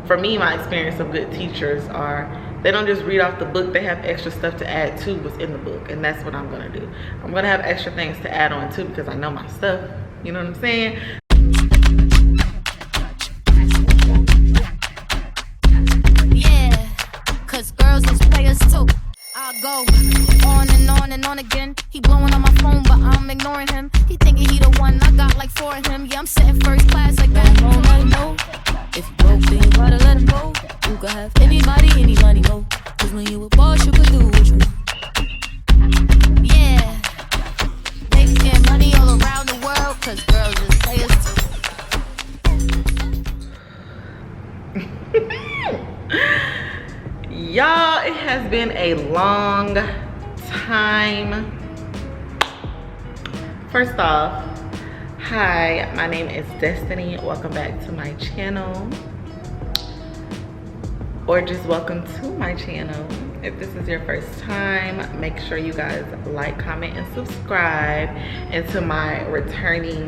for me, my experience of good teachers are, they don't just read off the book, they have extra stuff to add to what's in the book, and that's what I'm gonna do. I'm gonna have extra things to add on too because I know my stuff, you know what I'm saying? Yeah, cause girls is players too. I'll go on and on again. He blowing on my phone, but I'm ignoring him. He thinking he the one, I got like 4 of him. Yeah, I'm sitting first class like that. Don't let him know. If you broke, then you gotta let him go. You could have anybody, any money, mo. Cause when you a boss, you could do what you want. Yeah, niggas getting money all around the world. Cause girls is players too. Y'all, it has been a long time. First off, hi, my name is Destiny. Welcome back to my channel, or just welcome to my channel. If this is your first time, make sure you guys like, comment, and subscribe. And to my returning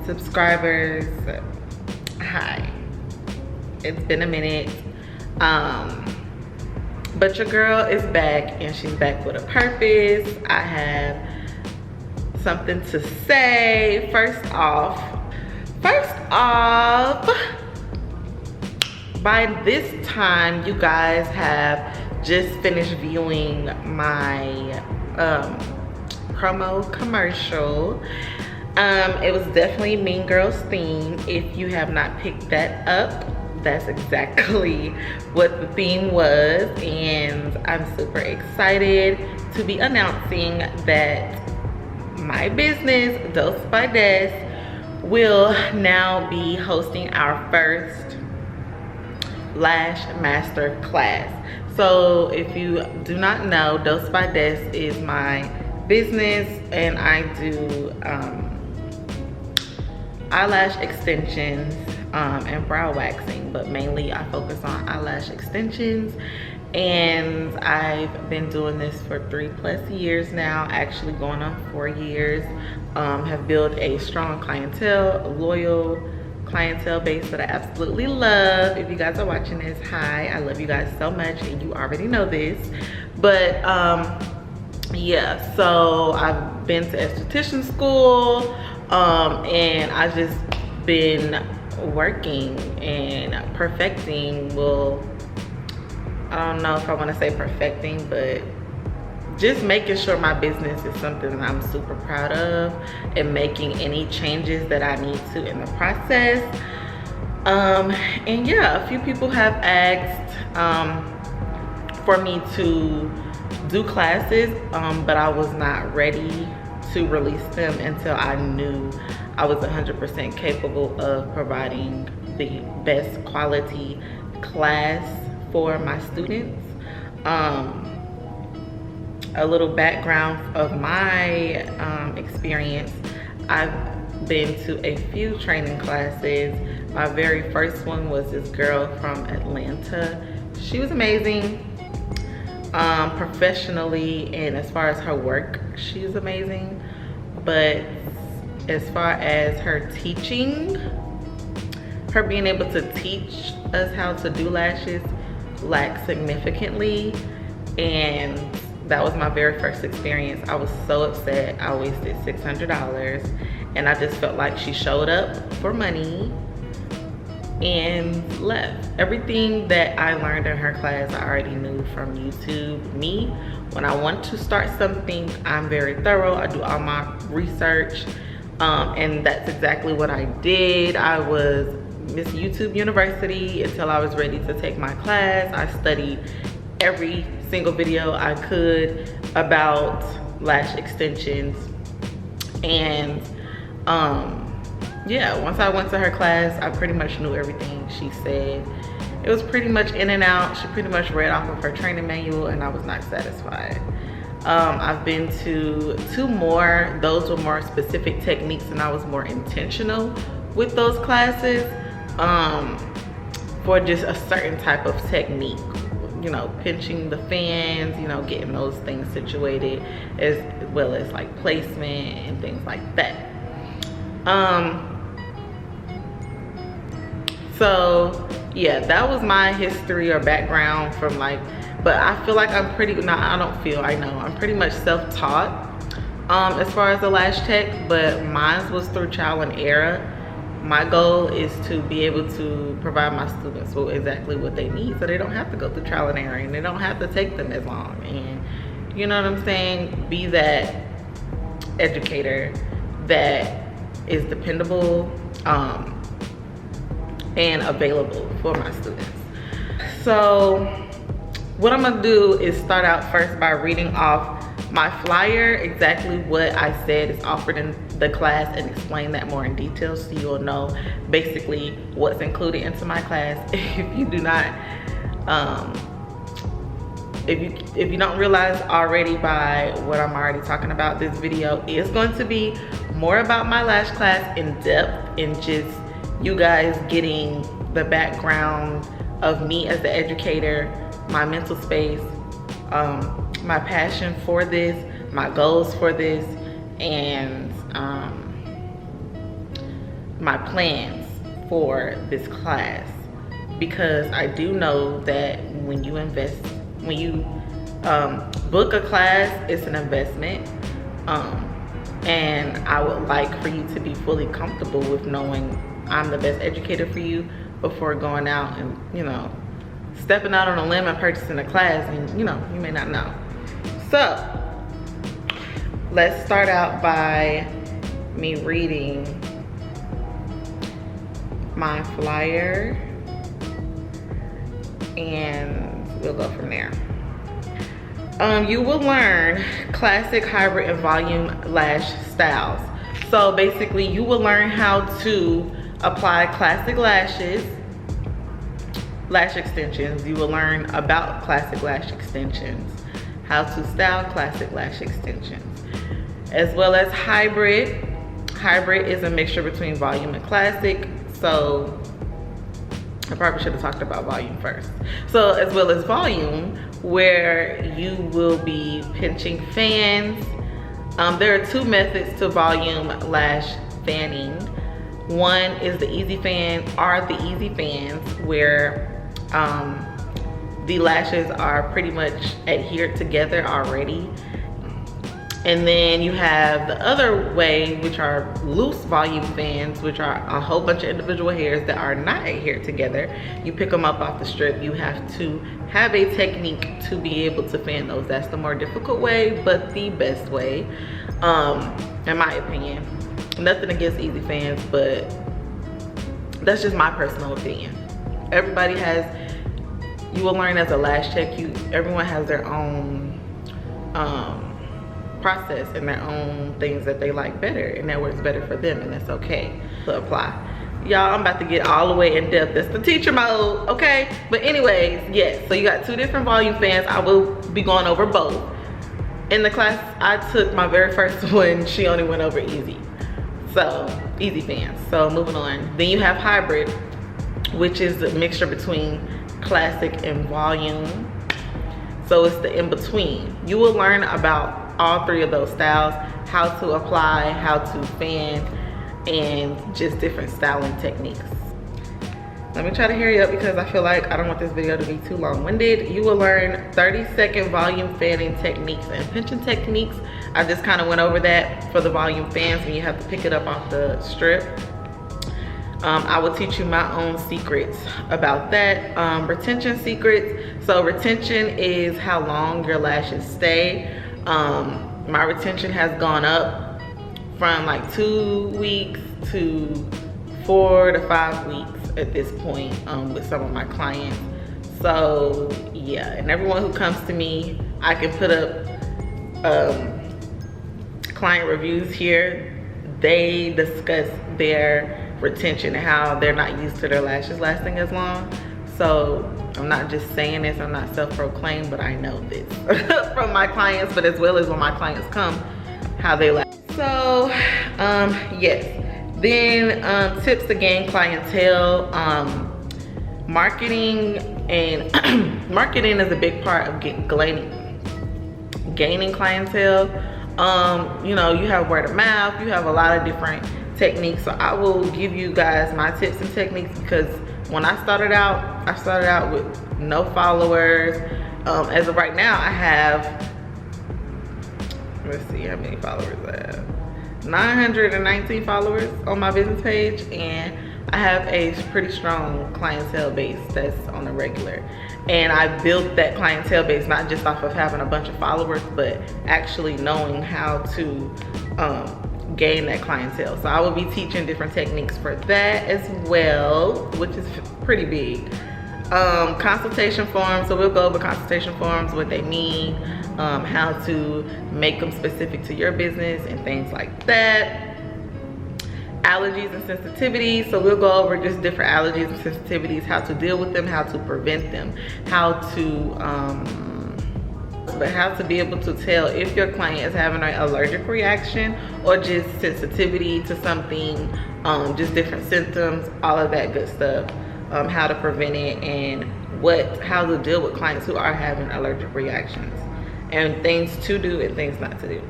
subscribers, hi. It's been a minute. But your girl is back, and she's back with a purpose. I have something to say. First off, by this time, you guys have just finished viewing my promo commercial. It was definitely Mean Girls theme. If you have not picked that up, that's exactly what the theme was, and I'm super excited to be announcing that my business, Dose by Des, will now be hosting our first Lash Master class. So if you do not know, Dose by Des is my business, and I do eyelash extensions and brow waxing, but mainly I focus on eyelash extensions. And I've been doing this for 3+ years now, actually going on 4 years. Have built a strong clientele, a loyal clientele base that I absolutely love. If you guys are watching this, hi, I love you guys so much, and you already know this. But yeah, so I've been to esthetician school, and I've just been working and perfecting. Well, I don't know if I want to say perfecting, but just making sure my business is something that I'm super proud of, and making any changes that I need to in the process. And yeah, a few people have asked for me to do classes, but I was not ready to release them until I knew I was 100% capable of providing the best quality class for my students. A little background of my experience. I've been to a few training classes. My very first one was this girl from Atlanta. She was amazing. Professionally, and as far as her work, she was amazing. But as far as her teaching, her being able to teach us how to do lashes lacked significantly. And that was my very first experience. I was so upset. I wasted $600, and I just felt like she showed up for money and left. Everything that I learned in her class, I already knew from YouTube. Me, when I want to start something, I'm very thorough. I do all my research, and that's exactly what I did. I was Miss YouTube University until I was ready to take my class. I studied every single video I could about lash extensions, and yeah, once I went to her class, I pretty much knew everything she said. It was pretty much in and out. She pretty much read off of her training manual, and I was not satisfied. I've been to 2 more. Those were more specific techniques, and I was more intentional with those classes for just a certain type of technique. You know, pinching the fans, you know, getting those things situated, as well as like placement and things like that. So yeah, that was my history or background from like, but I feel like I'm pretty, no, I don't feel, I know, I'm pretty much self-taught as far as the lash tech, but mine was through trial and error. My goal is to be able to provide my students with exactly what they need so they don't have to go through trial and error and they don't have to take them as long. And you know what I'm saying? Be that educator that is dependable and available for my students. So what I'm gonna do is start out first by reading off my flyer, exactly what I said is offered in the class, and explain that more in detail so you'll know basically what's included into my class. If you do not, if you don't realize already by what I'm already talking about, this video is going to be more about my lash class in depth and just you guys getting the background of me as the educator, my mental space, my passion for this, my goals for this, and my plans for this class. Because I do know that when you invest, when you book a class, it's an investment, and I would like for you to be fully comfortable with knowing I'm the best educator for you before going out and, you know, stepping out on a limb and purchasing a class and, you know, you may not know. So let's start out by me reading my flyer and we'll go from there. You will learn classic, hybrid, and volume lash styles. So basically you will learn how to apply classic lashes, lash extensions. You will learn about classic lash extensions, how to style classic lash extensions, as well as hybrid. Hybrid is a mixture between volume and classic. So I probably should have talked about volume first. So as well as volume, where you will be pinching fans. There are two methods to volume lash fanning. One is the easy fan, or the easy fans, where the lashes are pretty much adhered together already. And then you have the other way, which are loose volume fans, which are a whole bunch of individual hairs that are not adhered together. You pick them up off the strip. You have to have a technique to be able to fan those. That's the more difficult way, but the best way, in my opinion. Nothing against easy fans, but that's just my personal opinion. Everybody has, you will learn as a lash tech, everyone has their own process and their own things that they like better and that works better for them, and that's okay to apply. Y'all, I'm about to get all the way in depth. That's the teacher mode, okay? But anyways, yes, so you got two different volume fans. I will be going over both. In the class I took, my very first one, she only went over easy. So, easy fans. So moving on. Then you have hybrid, which is a mixture between classic and volume. So it's the in-between. You will learn about all three of those styles, how to apply, how to fan, and just different styling techniques. Let me try to hurry up because I feel like I don't want this video to be too long-winded. You will learn 30-second volume fanning techniques and pinching techniques. I just kind of went over that for the volume fans when you have to pick it up off the strip. I will teach you my own secrets about that. Retention secrets. So retention is how long your lashes stay. My retention has gone up from like 2 weeks to 4 to 5 weeks at this point with some of my clients. So yeah, and everyone who comes to me, I can put up client reviews here. They discuss their retention and how they're not used to their lashes lasting as long. So I'm not just saying this, I'm not self-proclaimed, but I know this from my clients, but as well as when my clients come, how they last. So yes, then tips to gain clientele. Marketing and marketing is a big part of gaining clientele. You know, you have word of mouth, you have a lot of different techniques. So I will give you guys my tips and techniques because When I started out with no followers. As of right now, I have, let's see how many followers I have. 919 followers on my business page, and I have a pretty strong clientele base that's on a regular. And I built that clientele base not just off of having a bunch of followers, but actually knowing how to gain that clientele. So I will be teaching different techniques for that as well, which is pretty big. Consultation forms, so we'll go over consultation forms, what they mean, how to make them specific to your business and things like that. Allergies and sensitivities, so we'll go over just different allergies and sensitivities, how to deal with them, how to prevent them, how to be able to tell if your client is having an allergic reaction or just sensitivity to something, just different symptoms, all of that good stuff. How to prevent it, and how to deal with clients who are having allergic reactions, and things to do and things not to do.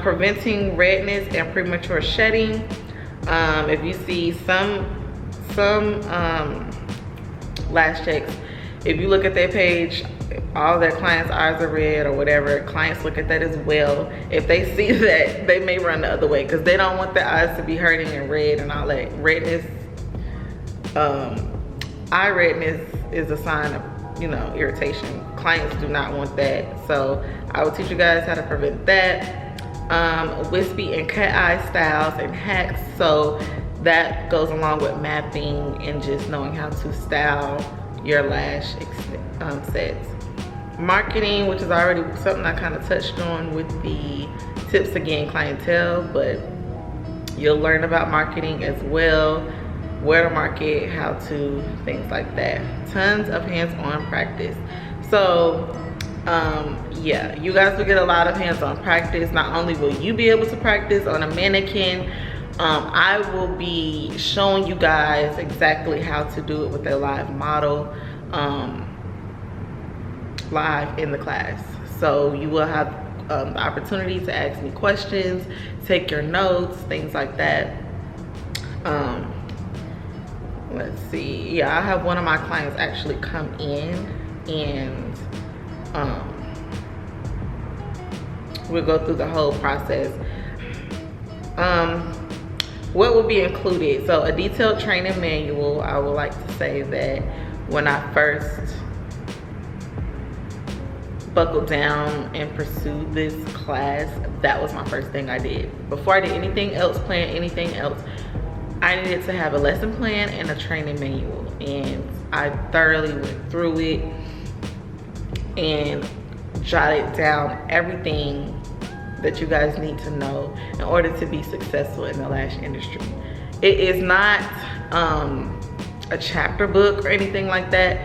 Preventing redness and premature shedding. If you see some lash techs, if you look at their page, all their clients' eyes are red or whatever, clients look at that as well. If they see that, they may run the other way because they don't want their eyes to be hurting and red and all that. Redness, eye redness is a sign of, irritation. Clients do not want that. So I will teach you guys how to prevent that. Wispy and cat eye styles and hacks. So that goes along with mapping and just knowing how to style your lash sets. Marketing, which is already something I kind of touched on with the tips to gain clientele, but you'll learn about marketing as well, where to market, how to, things like that. Tons of hands-on practice. So yeah, you guys will get a lot of hands-on practice. Not only will you be able to practice on a mannequin, I will be showing you guys exactly how to do it with a live model, live in the class. So you will have the opportunity to ask me questions, take your notes, things like that. Let's see, yeah, I have one of my clients actually come in, and we'll go through the whole process. What will be included? So a detailed training manual. I would like to say that when I first buckled down and pursued this class, that was my first thing I did. Before I did anything else, plan anything else, I needed to have a lesson plan and a training manual, and I thoroughly went through it and jotted down everything that you guys need to know in order to be successful in the lash industry. It is not a chapter book or anything like that,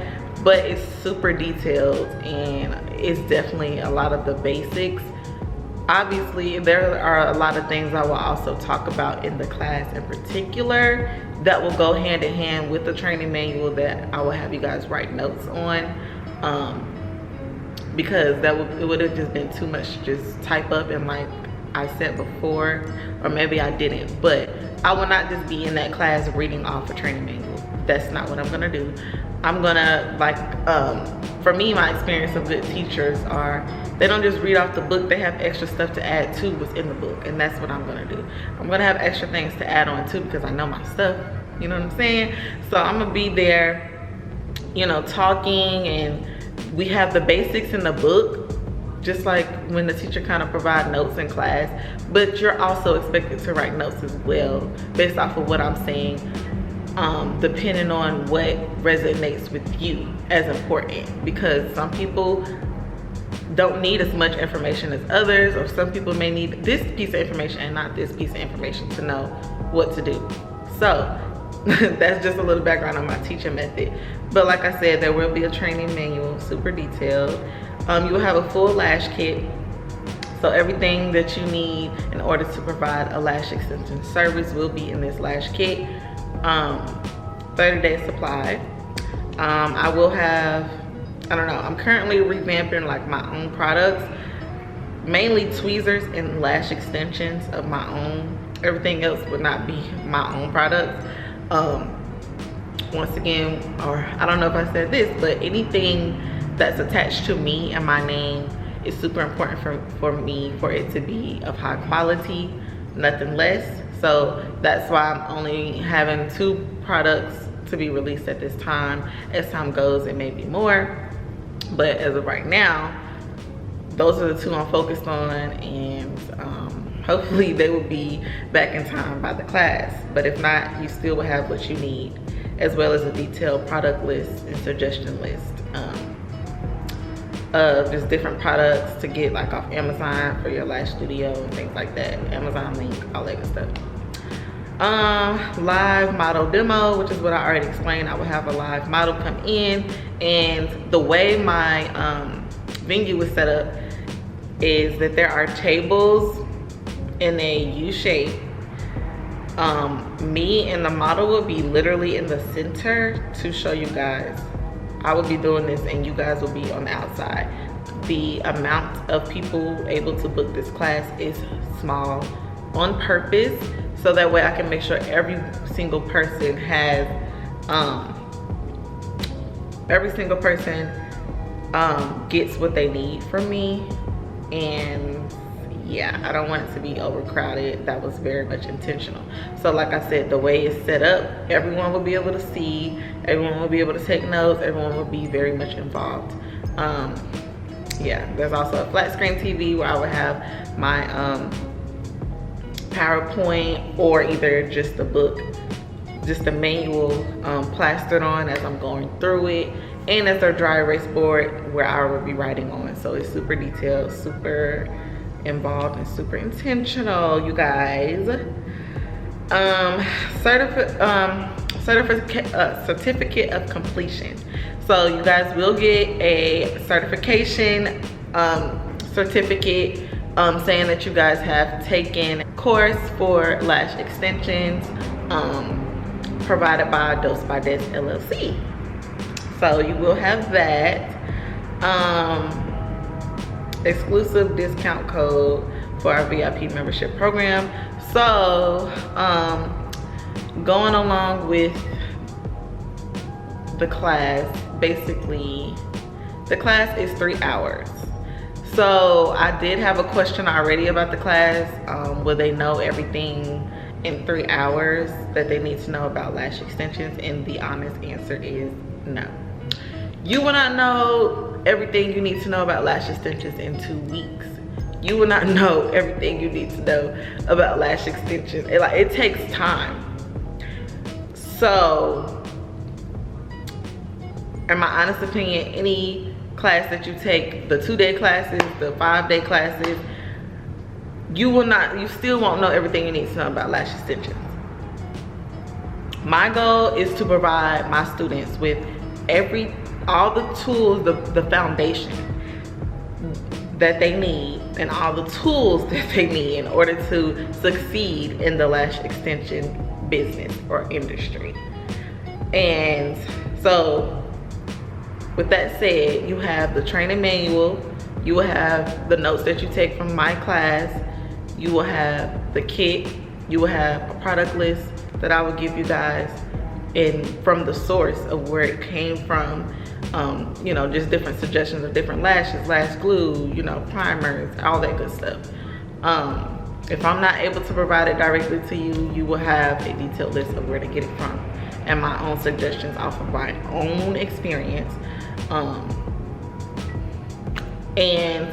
but it's super detailed, and it's definitely a lot of the basics. Obviously, there are a lot of things I will also talk about in the class in particular that will go hand in hand with the training manual that I will have you guys write notes on, because it would have just been too much to just type up, and like I said before, or maybe I didn't, but I will not just be in that class reading off a training manual. That's not what I'm gonna do. I'm gonna, for me, my experience of good teachers are, they don't just read off the book, they have extra stuff to add to what's in the book, and that's what I'm gonna do. I'm gonna have extra things to add on too, because I know my stuff, you know what I'm saying? So I'm gonna be there, talking, and we have the basics in the book, just like when the teacher kind of provide notes in class, but you're also expected to write notes as well, based off of what I'm saying, depending on what resonates with you as important, because some people don't need as much information as others, or some people may need this piece of information and not this piece of information to know what to do. So that's just a little background on my teaching method. But like I said, there will be a training manual, super detailed. You will have a full lash kit. So everything that you need in order to provide a lash extension service will be in this lash kit. 30-day supply. I will have, I don't know, I'm currently revamping like my own products, mainly tweezers and lash extensions of my own. Everything else would not be my own products. once again, or I don't know if I said this, but anything that's attached to me and my name is super important for me, for it to be of high quality, nothing less. So that's why I'm only having 2 products to be released at this time. As time goes, it may be more, but as of right now, those are the 2 I'm focused on, and hopefully they will be back in time by the class. But if not, you still will have what you need, as well as a detailed product list and suggestion list of just different products to get like off Amazon for your lash studio and things like that. Amazon link, all that good stuff. Live model demo, which is what I already explained. I will have a live model come in, and the way my venue is set up is that there are tables in a U shape. Me and the model will be literally in the center to show you guys. I will be doing this and you guys will be on the outside. The amount of people able to book this class is small on purpose, so that way I can make sure every single person has, gets what they need from me. And yeah, I don't want it to be overcrowded. That was very much intentional. So like I said, the way it's set up, everyone will be able to see, everyone will be able to take notes, everyone will be very much involved. Yeah, there's also a flat screen TV where I would have my PowerPoint, or either just the book, just the manual plastered on as I'm going through it, and there's a dry erase board where I will be writing on. So it's super detailed, super involved, and super intentional, you guys. Certificate of completion. So you guys will get a certification certificate saying that you guys have taken a course for lash extensions provided by Dose by Des LLC. So you will have that. Exclusive discount code for our VIP membership program. So going along with the class, basically the class is 3 hours. So I did have a question already about the class. Will they know everything in 3 hours that they need to know about lash extensions? And the honest answer is no. You will not know everything you need to know about lash extensions in 2 weeks. You will not know everything you need to know about lash extensions. It takes time. So, in my honest opinion, any class that you take, the 2-day classes, the 5-day classes, you still won't know everything you need to know about lash extensions. My goal is to provide my students with all the tools, the foundation that they need, and all the tools that they need in order to succeed in the lash extension business or industry. And so with that said, you have the training manual, you will have the notes that you take from my class, you will have the kit, you will have a product list that I will give you guys from the source of where it came from. You know, just different suggestions of different lashes, lash glue, you know, primers, all that good stuff. If I'm not able to provide it directly to you, you will have a detailed list of where to get it from, and my own suggestions off of my own experience. And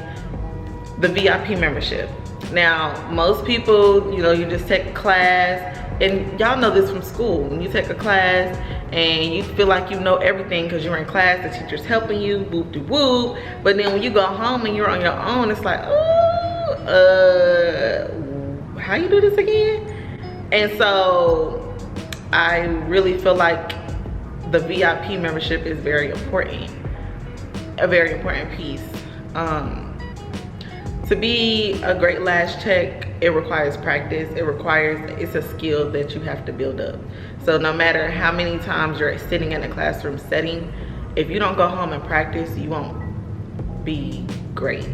the VIP membership. Now, most people, you know, you just take a class, and y'all know this from school. When you take a class and you feel like you know everything because you're in class, the teacher's helping you, whoop de whoop. But then when you go home and you're on your own, it's like, oh, how you do this again? And so I really feel like the VIP membership is very important, a very important piece. To be a great lash tech, it requires practice. It's a skill that you have to build up. So no matter how many times you're sitting in a classroom setting, if you don't go home and practice, you won't be great.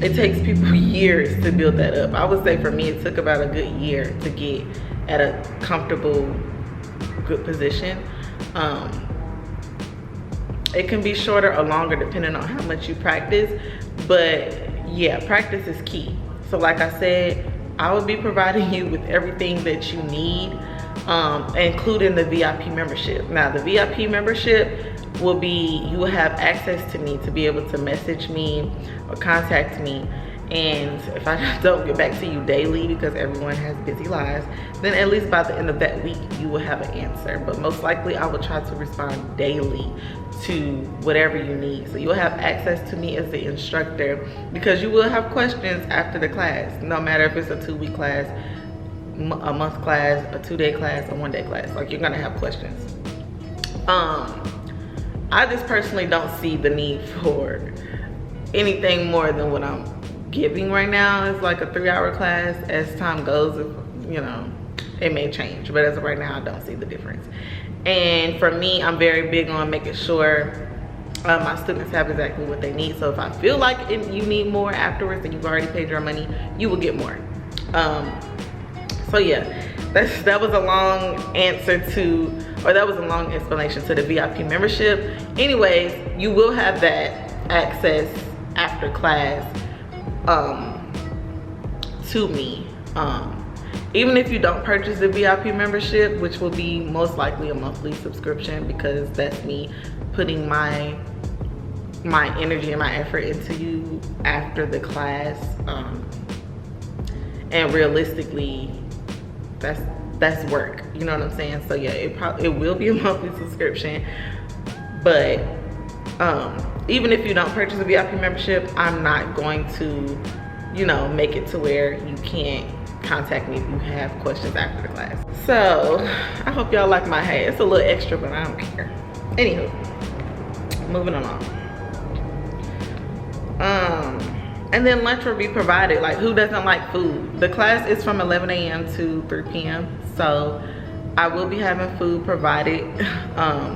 It takes people years to build that up. I would say for me, it took about a good year to get at a comfortable good position. It can be shorter or longer depending on how much you practice, but yeah, practice is key. So like I said, I will be providing you with everything that you need, including the VIP membership. Now the VIP membership will be, you will have access to me to be able to message me or contact me, and if I don't get back to you daily, because everyone has busy lives, then at least by the end of that week you will have an answer. But most likely I will try to respond daily to whatever you need. So you'll have access to me as the instructor, because you will have questions after the class, no matter if it's a 2-week class, a month class, a 2-day class, a 1-day class. Like, you're gonna have questions. I just personally don't see the need for anything more than what I'm giving right now. It's like a 3-hour class. As time goes, you know, it may change, but as of right now I don't see the difference. And for me, I'm very big on making sure my students have exactly what they need. So if I feel like you need more afterwards and you've already paid your money, you will get more. So yeah, that was a long answer to, or that was a long explanation to the VIP membership. Anyways, you will have that access after class to me. Even if you don't purchase the VIP membership, which will be most likely a monthly subscription, because that's me putting my energy and my effort into you after the class. And realistically, that's work, you know what I'm saying? So yeah, it will be a monthly subscription, but even if you don't purchase a VIP membership, I'm not going to, you know, make it to where you can't contact me if you have questions after the class. So I hope y'all like my hair. It's a little extra, but I don't care. Anywho, moving along. And then lunch will be provided. Like, who doesn't like food? The class is from 11 a.m. to 3 p.m. So I will be having food provided,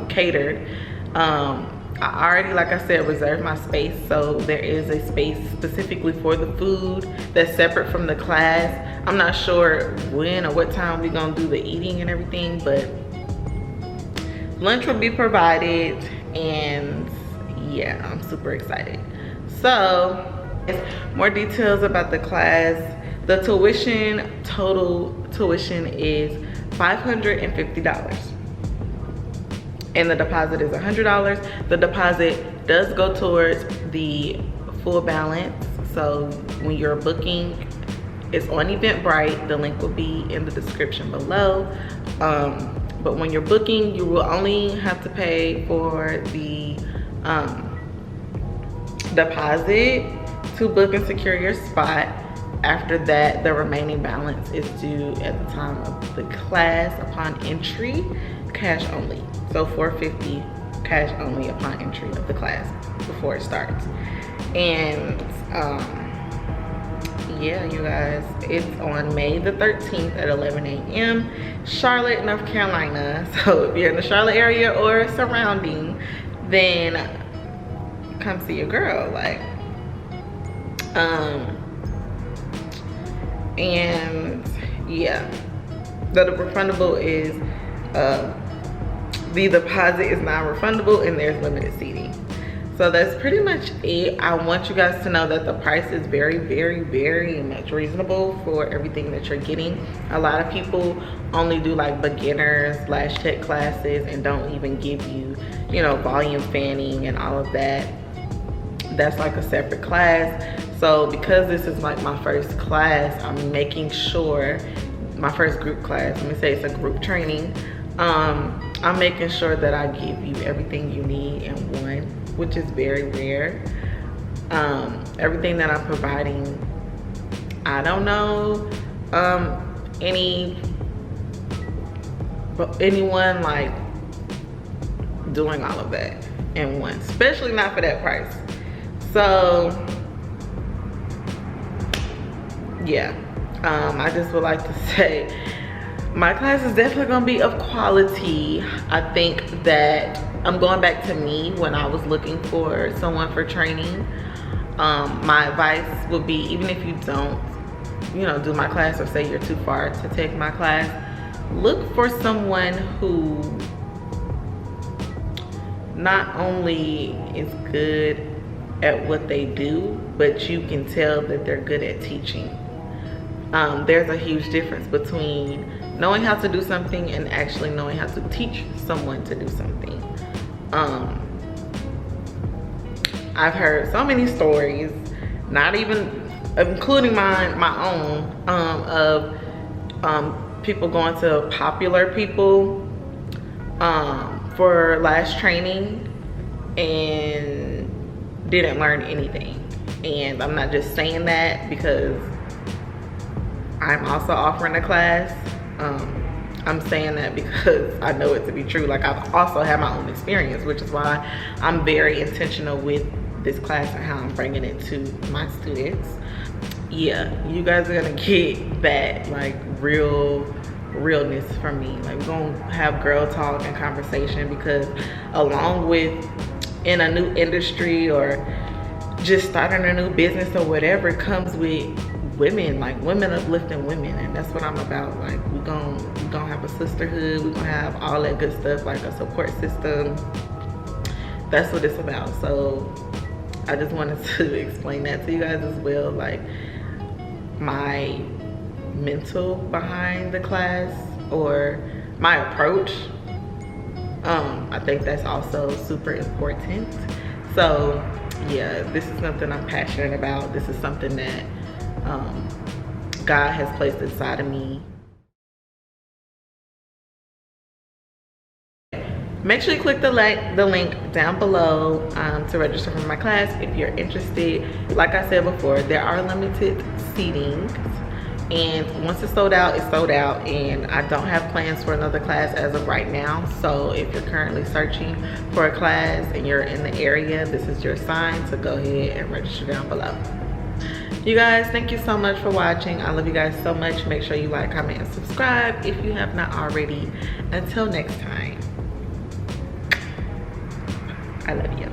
catered. I already, like I said, reserved my space. So there is a space specifically for the food that's separate from the class. I'm not sure when or what time we're gonna do the eating and everything, but lunch will be provided, and yeah, I'm super excited. So more details about the class. The tuition, total tuition is $550. And the deposit is $100. The deposit does go towards the full balance. So when you're booking, it's on Eventbrite. The link will be in the description below. But when you're booking, you will only have to pay for the deposit to book and secure your spot. After that, the remaining balance is due at the time of the class upon entry, cash only. So $450 cash only upon entry of the class before it starts. And yeah, you guys, it's on May the 13th at 11 a.m. Charlotte, North Carolina. So if you're in the Charlotte area or surrounding, then come see your girl. Like, and yeah, the refundable is the deposit is non-refundable, and there's limited seating. So that's pretty much it. I want you guys to know that the price is very, very, very much reasonable for everything that you're getting. A lot of people only do like beginners lash tech classes and don't even give you, you know, volume fanning and all of that. That's like a separate class. So because this is like my first class, I'm making sure, my first group class, let me say it's a group training, I'm making sure that I give you everything you need in one, which is very rare. Everything that I'm providing, I don't know anyone like doing all of that in one, especially not for that price. So yeah, I just would like to say my class is definitely gonna be of quality. I think that I'm going back to me when I was looking for someone for training. My advice would be, even if you don't, you know, do my class, or say you're too far to take my class, look for someone who not only is good at what they do, but you can tell that they're good at teaching. There's a huge difference between knowing how to do something and actually knowing how to teach someone to do something. I've heard so many stories, not even including my own, of people going to popular people for lash training and didn't learn anything. And I'm not just saying that because I'm also offering a class. I'm saying that because I know it to be true. Like, I've also had my own experience, which is why I'm very intentional with this class and how I'm bringing it to my students. Yeah, you guys are gonna get that like realness from me. Like, we're gonna have girl talk and conversation, because along with in a new industry or just starting a new business or whatever, comes with women, like women uplifting women, and that's what I'm about. Like, we're gonna have a sisterhood, we're gonna have all that good stuff, like a support system. That's what it's about. So I just wanted to explain that to you guys as well, like my mental behind the class or my approach. I think that's also super important. So yeah, this is something I'm passionate about. This is something that God has placed inside of me. Make sure you click the link down below to register for my class if you're interested. Like I said before, there are limited seatings, and once it's sold out, it's sold out, and I don't have plans for another class as of right now. So if you're currently searching for a class and you're in the area, this is your sign to go ahead and register down below. You guys, thank you so much for watching. I love you guys so much. Make sure you like, comment, and subscribe if you have not already. Until next time, I love you.